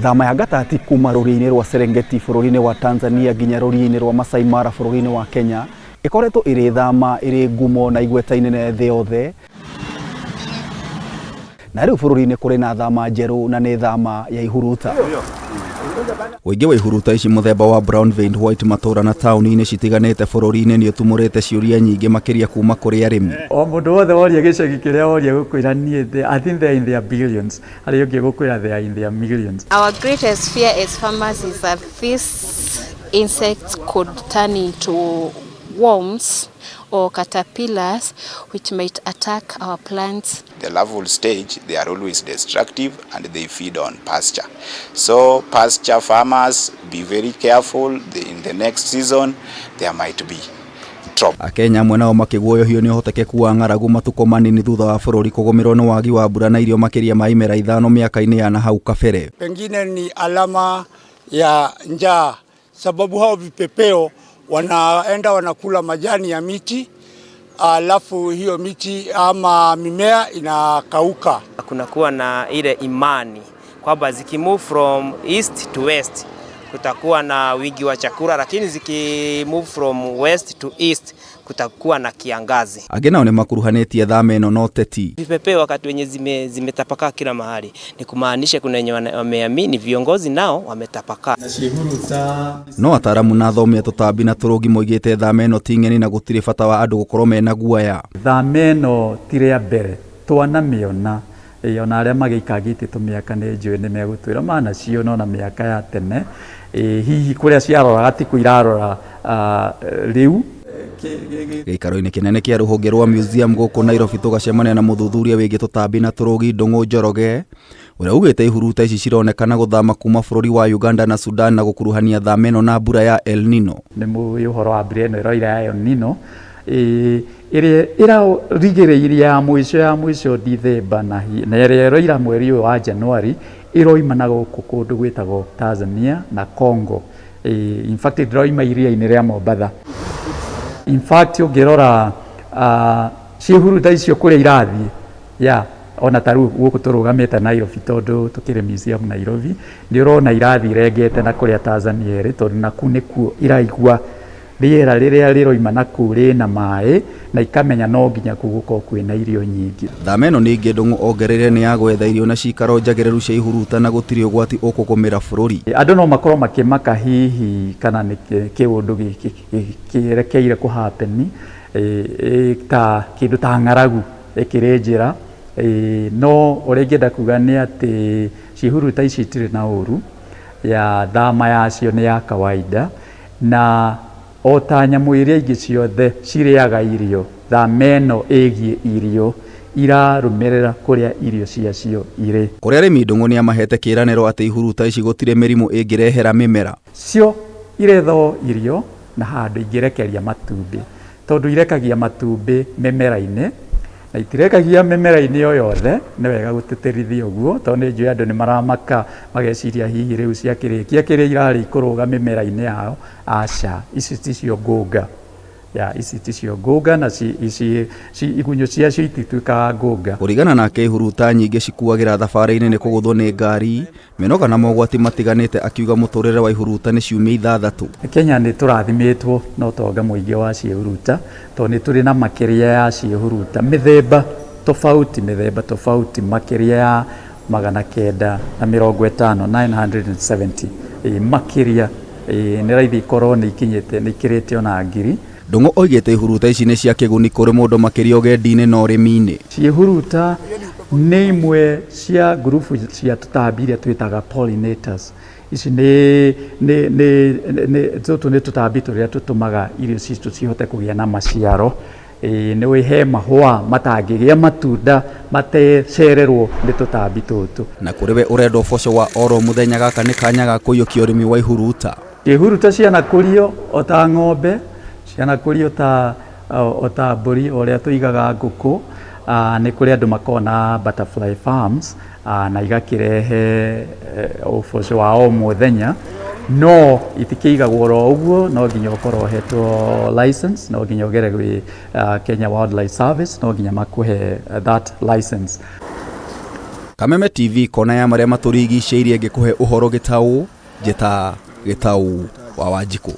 Thama ya gatati kuma rũriĩ-inĩ rwa Serengeti bũrũri-inĩ wa Tanzania nginya rũriĩ-inĩ rwa Masai Mara bũrũri-inĩ wa Kenya ĩkoretwo ĩrĩ thama ĩrĩ ngumo na igweta inene thĩ yothe. Na rĩu bũrũri-inĩ kũrĩ na thama njerũ na nĩ thama ya ihuruta. Ũingĩ wa ihuruta ici mũthemba wa brown veined white matũra na taũni-inĩ citiganĩte bũrũri-inĩ nĩ ũtumũrĩte ciũria nyingĩ makĩria kuma kũrĩ arĩmi. O mũndũ wothe woria gĩcagi kĩrĩa woria gũkwĩra niĩ I think they are in their billions. Arĩa ũngĩ gũkwĩra they are in their millions. Our greatest fear as farmers is that these insects could turn into worms or caterpillars which might attack our plants. The larval stage, they are always destructive and they feed on pasture. So pasture farmers, be very careful. In the next season, there might be trouble. Akenya amwe nao makĩguoyohio nĩ ũhotekeku wa ng'aragu matukũ manini thutha wa bũrũri kũgũmĩrwo nĩ wagi wa mbura na irio makĩria ma imera 5 mĩaka-inĩ ya nahau kabere. Pengine ni alama ya njaa, sababu hao vipepeo wanaenda wanakula majani ya miti, alafu hiyo miti ama mimea inakauka. Kunakuwa na ile imani kwamba zikimove from east to west kutakuwa na wingi wa chakula, lakini zikimove from west to east kutakuwa na kiangazi. Angĩ nao nĩ makuruhanĩtie thama ĩno na ũteti. Vipepeo wakati wenye zimetapakaa kila mahali ni kumaanisha kuna wenye wameamini viongozi nao wametapakaa. No Ataramu na athomi a tũtambi na tũrũgi moigĩte thama ĩno ti ng'eni na gũtirĩ bata wa andũ gũkorwo mena guoya. Thama ĩno ti rĩa mbere twanamĩona. Ona arĩa magĩikangĩte tũmĩaka nĩ njũĩ nĩ megũtwĩra manacio no na mĩaka ya tene. Hihi kũrĩa ciaroraga ti kwĩrarora rĩu. Gĩikaro-inĩ kĩnene kĩa rũhonge rwa museum gũkũ Nairobi tũgacemania na mũthuthuria wĩgiĩ tũtambi na tũrũgi NDUNG'U Njoroge ũrĩa ugĩte ihuruta ici cironekana gũthama kuma bũrũri wa Uganda na Sudan na gũkuruhania thama ĩno na mbura ya El Nino. Nĩ mũĩ ũhoro wa mbura ĩno ĩroira ya El Nino ĩrĩa ĩrarigĩrĩirie ya mũico Dithemba na ĩrĩa ĩroira mweri ũyũ wa Januari ĩroima na gũkũ kũndũ gwĩtagwo Tanzania na Congo. In fact ĩroima iria-inĩ rĩa Mombasa. In fact ũngĩrora ciĩhuruta icio kũrĩa irathiĩ ona ta rĩu gũkũ tũrũgamĩte Nairobi tondũ tũkĩrĩ museum Nairobi nĩ ũrona irathiĩ irengete na kũrĩa Tanzania ĩrĩ tondũ naku nĩkuo iraigua rĩera rĩrĩa rĩroima naku rĩna maĩ na ikamenya no nginya kũu gũkorwo kwĩna irio nyingĩ. Thama ĩno ningĩ NDUNG'U ongereire nĩ ya gwetha irio na cikaro njagĩrĩru cia ihuruta na gũtirĩ ũgwati ũkũgũmĩra bũrũri. Andũ no makorwo makĩmaka hihi kana nĩ kĩũndũ kĩrekeire kũhapeni ta kĩndũ ta ng'aragu ĩkĩrĩ njĩra. No ũrĩa ingĩenda kuga nĩ atĩ ciĩhuruta ici itirĩ na ũru, ya thama yacio nĩ ya kawaida na o ta nyamũ iria ingĩ ciothe cirĩaga irio, thama ĩno ĩgiĩ irio irarũmĩrĩra kũrĩa irio ciacio irĩ. Kũrĩa arĩmi NDUNG'U nĩ amahete kĩĩranĩro atĩ ihuruta ici gũtirĩ mĩrimũ ĩngĩrehera mĩmera. Cio iretho irio na handũ ingĩrekeria matumbĩ tondũ irekagia matumbĩ mĩmera-inĩ na itirekagia mĩmera-inĩ o yothe. Nĩ wega gũtĩtĩrithia ũguo tondũ nĩ njũĩ andũ nĩ maramaka mageciria hihi rĩu ciakĩrĩkia kĩrĩa irarĩ kũrũga mĩmera-inĩ yao. Aca, ici ticio ngũnga. Ici ticio ngũnga na igunyũ ciacio itituĩkaga ngũnga. Kũringana nake ihuruta nyingĩ cikuagĩra thabarĩ-inĩ nĩ kũgũthwo nĩ ngari, mĩnoga na mogwati matiganĩte akiuga mũtũrĩre wa ihuruta nĩ ciumia 6. Kenya nĩ tũrathimĩtwo no tonga mũingĩ wa ciĩhuruta tondũ nĩ tũrĩ na makĩria ya ciĩhuruta mĩthemba tofauti makĩria ya 950 makĩria nĩ raithi ikorwo nĩ ikĩrĩte ona ngiri. NDUNG'U oigĩte ihuruta ici nĩ cia kĩguni kũrĩ mũndũ makĩria ũgendi-inĩ na ũrĩmi-inĩ. Ciĩhuruta nĩ imwe cia ngurubu cia tũtambi iria twĩtaga pollinators. Ici tũtũ nĩ tũtambi tũrĩa tũtũmaga irio citũ cihote kũgĩa na maciaro. Nĩ wĩhe mahũa matangĩgĩa matunda matecererwo nĩ tũtambi tũtũ. Na kũrĩ we ũrenda ũboco wa oro mũthenya gaka nĩ kanya ga kũiyũkia ũrĩmi wa ihuruta. Ihuruta cianakũrio o ta ng'ombe, cianakũrio o ta mbũri ũrĩa tũigaga ngũkũ. Nĩ kũrĩ andũ makoragwo na butterfly farms na igakĩrehe ũboco wa o mũthenya. No itikĩigagwo ro ũguo, no nginya ũkorwo hetwo license, no nginya ũgere gwĩ Kenya Wildlife Service, no nginya makũhe that license. Kameme TV kona ya maria maturigicĩirie ngĩkũhe ũhoro gĩtaũ njeta gĩtaũ wa Wanjikũ.